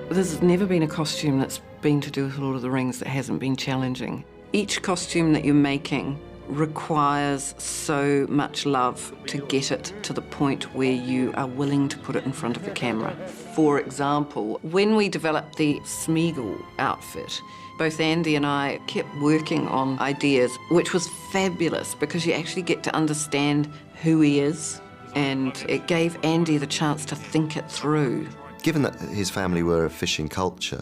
There's never been a costume that's been to do with Lord of the Rings that hasn't been challenging. Each costume that you're making requires so much love to get it to the point where you are willing to put it in front of the camera. For example, when we developed the Smeagol outfit, both Andy and I kept working on ideas, which was fabulous because you actually get to understand who he is, and it gave Andy the chance to think it through. Given that his family were a fishing culture,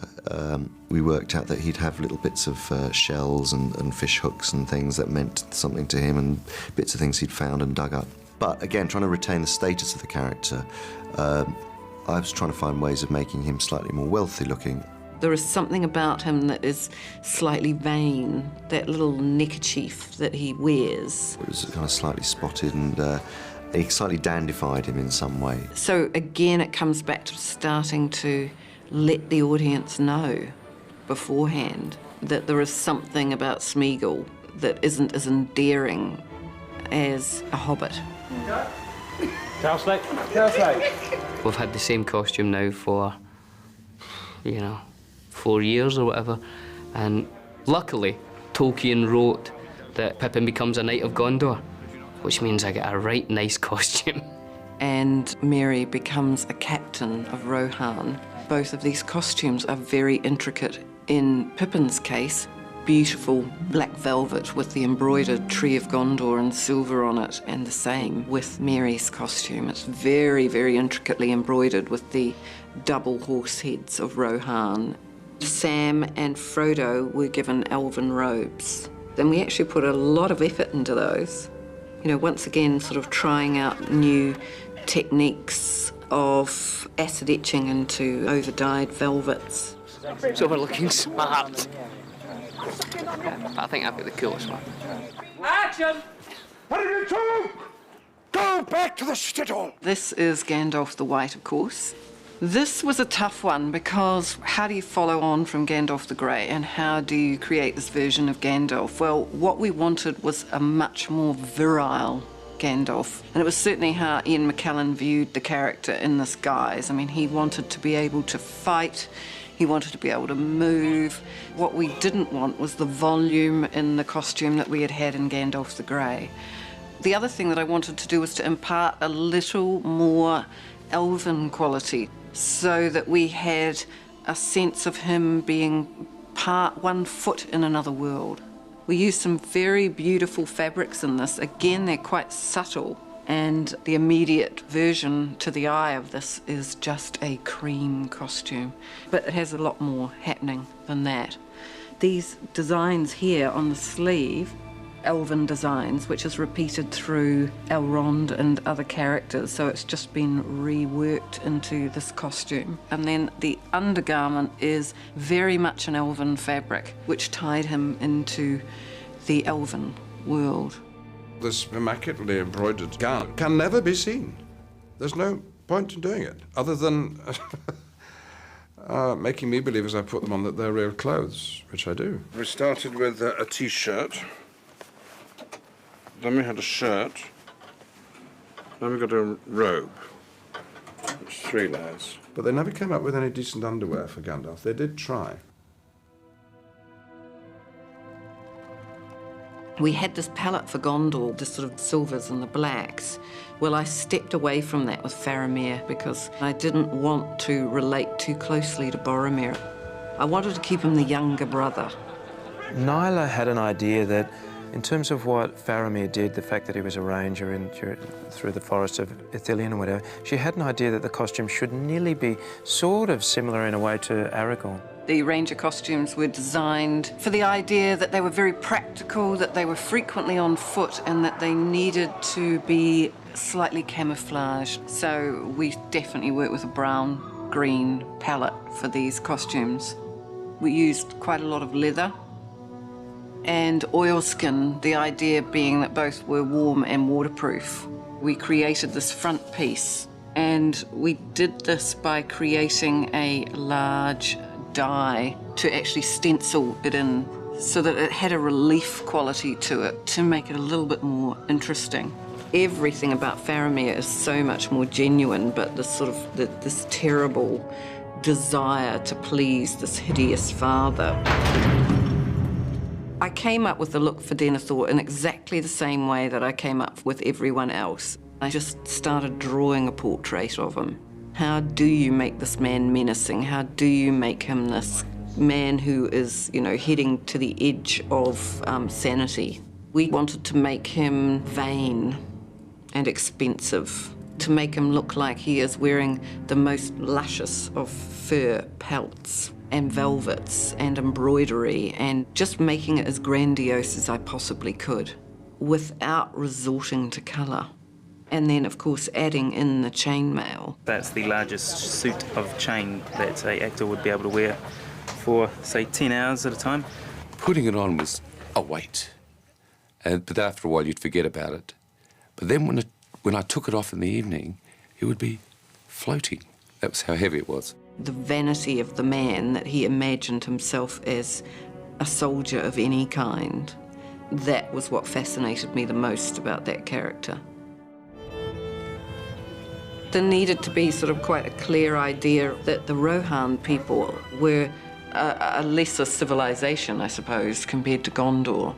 we worked out that he'd have little bits of shells and fish hooks and things that meant something to him, and bits of things he'd found and dug up. But again, trying to retain the status of the character, I was trying to find ways of making him slightly more wealthy looking. There is something about him that is slightly vain, that little neckerchief that he wears. It was kind of slightly spotted, and it slightly dandified him in some way. So again, it comes back to starting to let the audience know beforehand that there is something about Smeagol that isn't as endearing as a hobbit. We've had the same costume now for, 4 years or whatever, and luckily Tolkien wrote that Pippin becomes a Knight of Gondor, which means I get a right nice costume. And Merry becomes a captain of Rohan. Both of these costumes are very intricate. In Pippin's case, beautiful black velvet with the embroidered Tree of Gondor and silver on it, and the same with Merry's costume. It's very, very intricately embroidered with the double horse heads of Rohan. Sam and Frodo were given elven robes. Then we actually put a lot of effort into those. Once again, sort of trying out new techniques of acid etching into over-dyed velvets. So we're looking smart. I think I've got the coolest one. Action! What did you do? Go back to the shithole! This is Gandalf the White, of course. This was a tough one because how do you follow on from Gandalf the Grey, and how do you create this version of Gandalf? Well, what we wanted was a much more virile Gandalf, and it was certainly how Ian McKellen viewed the character in this guise. I mean, he wanted to be able to fight, he wanted to be able to move. What we didn't want was the volume in the costume that we had had in Gandalf the Grey. The other thing that I wanted to do was to impart a little more elven quality, so that we had a sense of him being one foot in another world. We used some very beautiful fabrics in this. Again, they're quite subtle, and the immediate version to the eye of this is just a cream costume, but it has a lot more happening than that. These designs here on the sleeve, elven designs, which is repeated through Elrond and other characters, so it's just been reworked into this costume. And then the undergarment is very much an elven fabric, which tied him into the elven world. This immaculately embroidered gown can never be seen. There's no point in doing it, other than making me believe as I put them on that they're real clothes, which I do. We started with a T-shirt. Then we had a shirt, then we got a robe. It's 3 layers. But they never came up with any decent underwear for Gandalf. They did try. We had this palette for Gondor, the sort of silvers and the blacks. Well, I stepped away from that with Faramir because I didn't want to relate too closely to Boromir. I wanted to keep him the younger brother. Nyla had an idea that in terms of what Faramir did, the fact that he was a ranger through the forests of Ithilien or whatever, she had an idea that the costume should nearly be sort of similar in a way to Aragorn. The ranger costumes were designed for the idea that they were very practical, that they were frequently on foot, and that they needed to be slightly camouflaged. So we definitely worked with a brown-green palette for these costumes. We used quite a lot of leather and oilskin, the idea being that both were warm and waterproof. We created this front piece, and we did this by creating a large die to actually stencil it in so that it had a relief quality to it to make it a little bit more interesting. Everything about Faramir is so much more genuine, but this sort of this terrible desire to please this hideous father. I came up with the look for Denethor in exactly the same way that I came up with everyone else. I just started drawing a portrait of him. How do you make this man menacing? How do you make him this man who is, you know, heading to the edge of sanity? We wanted to make him vain and expensive, to make him look like he is wearing the most luscious of fur pelts and velvets and embroidery, and just making it as grandiose as I possibly could without resorting to colour. And then, of course, adding in the chainmail. That's the largest suit of chain that an actor would be able to wear for, say, 10 hours at a time. Putting it on was a weight, but after a while you'd forget about it. But then when I took it off in the evening, it would be floating. That was how heavy it was. The vanity of the man, that he imagined himself as a soldier of any kind, that was what fascinated me the most about that character. There needed to be sort of quite a clear idea that the Rohan people were a lesser civilization, I suppose, compared to Gondor.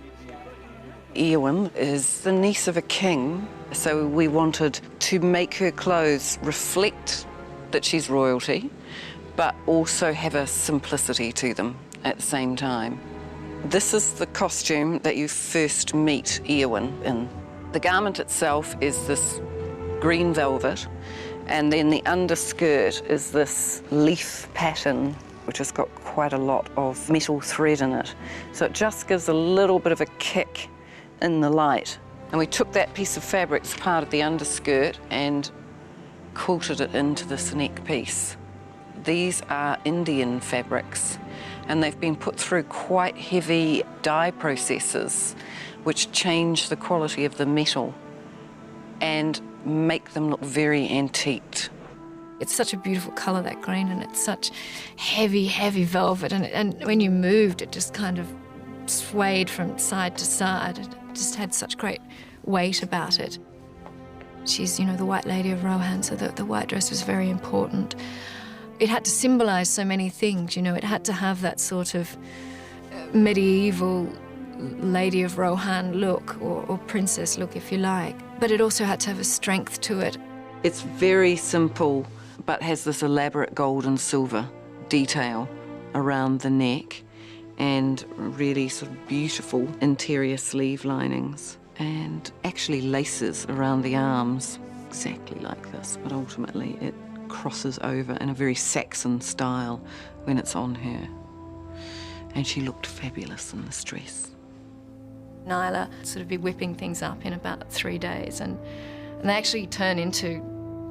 Eowyn is the niece of a king, so we wanted to make her clothes reflect that she's royalty, but also have a simplicity to them at the same time. This is the costume that you first meet Eowyn in. The garment itself is this green velvet, and then the underskirt is this leaf pattern, which has got quite a lot of metal thread in it. So it just gives a little bit of a kick in the light. And we took that piece of fabric as part of the underskirt and quilted it into this neck piece. These are Indian fabrics, and they've been put through quite heavy dye processes which change the quality of the metal and make them look very antiqued. It's such a beautiful colour, that green, and it's such heavy, heavy velvet, and when you moved it just kind of swayed from side to side. It just had such great weight about it. She's, you know, the White Lady of Rohan, so the white dress was very important. It had to symbolise so many things, you know. It had to have that sort of medieval Lady of Rohan look, or princess look, if you like. But it also had to have a strength to it. It's very simple, but has this elaborate gold and silver detail around the neck, and really sort of beautiful interior sleeve linings, and actually laces around the arms, exactly like this, but ultimately it crosses over in a very Saxon style when it's on her. And she looked fabulous in this dress. Nyla sort of be whipping things up in about 3 days, and they actually turn into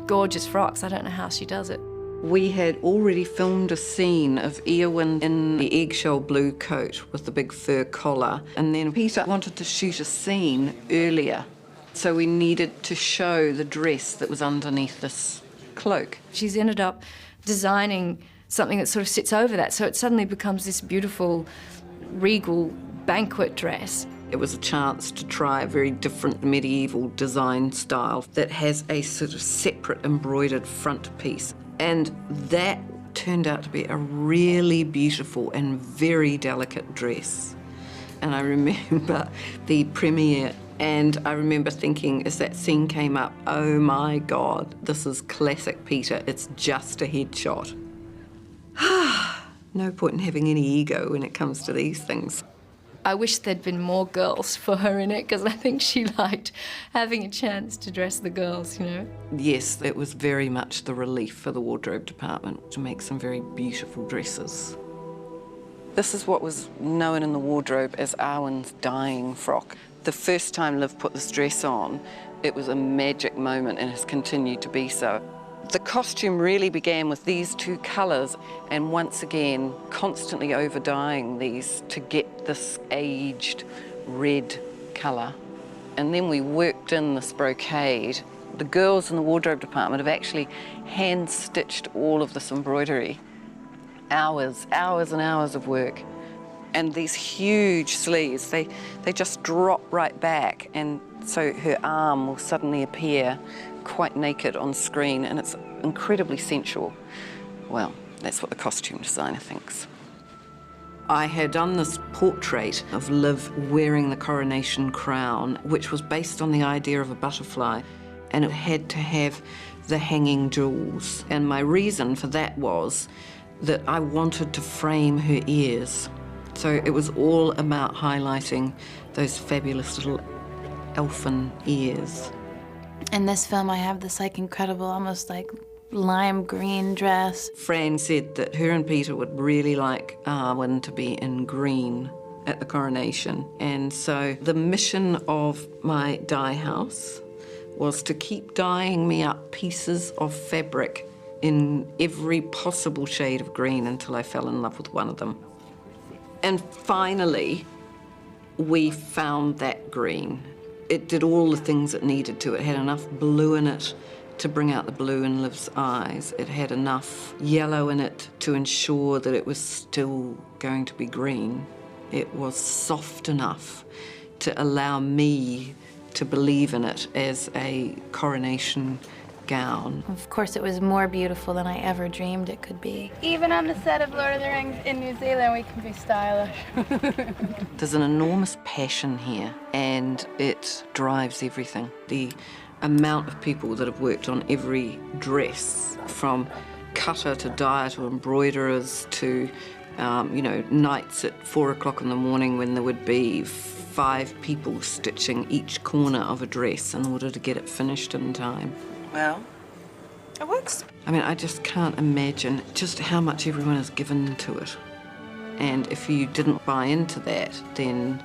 gorgeous frocks. I don't know how she does it. We had already filmed a scene of Eowyn in the eggshell blue coat with the big fur collar, and then Peter wanted to shoot a scene earlier, so we needed to show the dress that was underneath this cloak. She's ended up designing something that sort of sits over that, so it suddenly becomes this beautiful, regal banquet dress. It was a chance to try a very different medieval design style that has a sort of separate embroidered front piece. And that turned out to be a really beautiful and very delicate dress. And I remember the premiere, and I remember thinking as that scene came up, oh my God, this is classic Peter. It's just a headshot. No point in having any ego when it comes to these things. I wish there'd been more girls for her in it, because I think she liked having a chance to dress the girls, you know. Yes, it was very much the relief for the wardrobe department to make some very beautiful dresses. This is what was known in the wardrobe as Arwen's dying frock. The first time Liv put this dress on, it was a magic moment and has continued to be so. The costume really began with these two colours, and once again constantly over-dyeing these to get this aged red colour. And then we worked in this brocade. The girls in the wardrobe department have actually hand-stitched all of this embroidery. Hours and hours of work. And these huge sleeves, they just drop right back, and so her arm will suddenly appear quite naked on screen, and it's incredibly sensual. Well, That's what the costume designer thinks. I had done this portrait of Liv wearing the coronation crown, which was based on the idea of a butterfly, and it had to have the hanging jewels. And my reason for that was that I wanted to frame her ears. So it was all about highlighting those fabulous little elfin ears. In this film, I have this like incredible, almost like lime green dress. Fran said that her and Peter would really like Arwen to be in green at the coronation. And so the mission of my dye house was to keep dyeing me up pieces of fabric in every possible shade of green until I fell in love with one of them. And finally, we found that green. It did all the things it needed to. It had enough blue in it to bring out the blue in Liv's eyes. It had enough yellow in it to ensure that it was still going to be green. It was soft enough to allow me to believe in it as a coronation gown. Of course, it was more beautiful than I ever dreamed it could be. Even on the set of Lord of the Rings in New Zealand, we can be stylish. There's an enormous passion here, and it drives everything. The amount of people that have worked on every dress, from cutter to dyer to embroiderers to, you know, nights at 4 o'clock in the morning when there would be 5 people stitching each corner of a dress in order to get it finished in time. Well, it works. I mean, I just can't imagine just how much everyone has given to it. And if you didn't buy into that, then,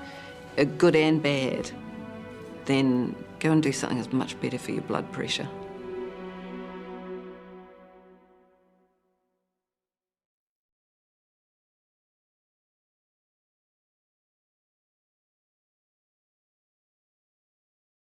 good and bad, then go and do something that's much better for your blood pressure.